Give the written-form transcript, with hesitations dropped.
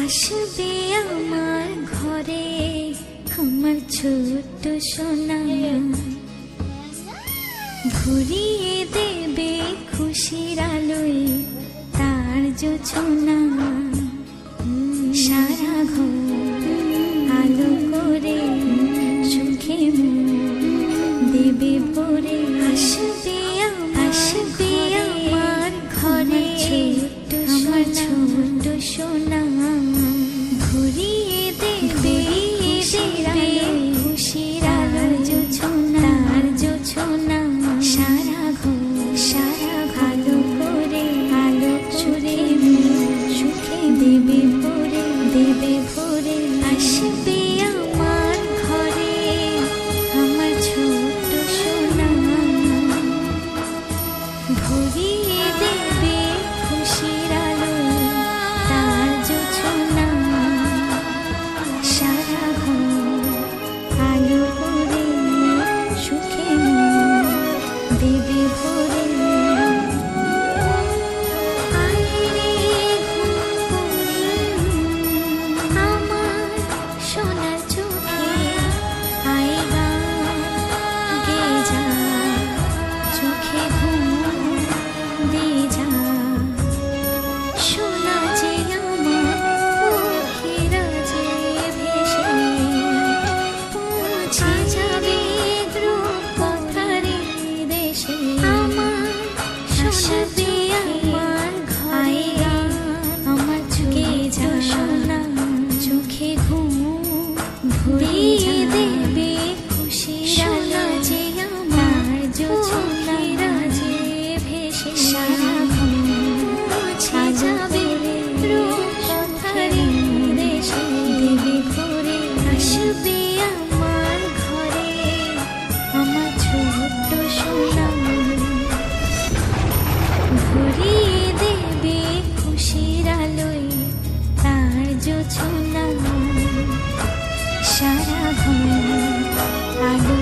আসবে আমার ঘরে আমার ছোট্ট সোনা, ভরিয়ে দেবে খুশির আলোয় তার জোছনা। সারা ঘর আলো করে সুখে দেবে ভরে। আসবে আমার ঘরে আমার ছোট্ট সোনা, ভরিয়ে দেবে খুশির আলোয় তার জোছনা। সারা আলো করে আলো ছুড়ে সুখে দেবে ভরে ভরে। আসবে আমার ঘরে আমার ছোট্ট সোনা, ভরিয়ে দেবে খুশির আলো তার জোছনা। সারা ঘর আলো করে সুখে দেবে ভরে। আমার সোনার চোখে আয় গান গে যা, চোখে ঘুম দে যা। সোনা যে আমার পক্ষীরা যে ভেসে পৌঁছে যাবে ধ্রুপথারি দেশে। আমার আসবে আমার ঘরে আমার চোখে যা সোনা, চোখে ঘুম ভরিয়ে দেবে খুশির আলো যে আমার জোছনা যে ভেসে। সারা পৌঁছে যাবে রূপধারী দেশে দেবে ঘুরে। আসবে আমার ঘরে আমার ছোট্ট সোনা, ভরিয়ে দেবে খুশির আলোয় তার জোছনা। সারা ঘর আলো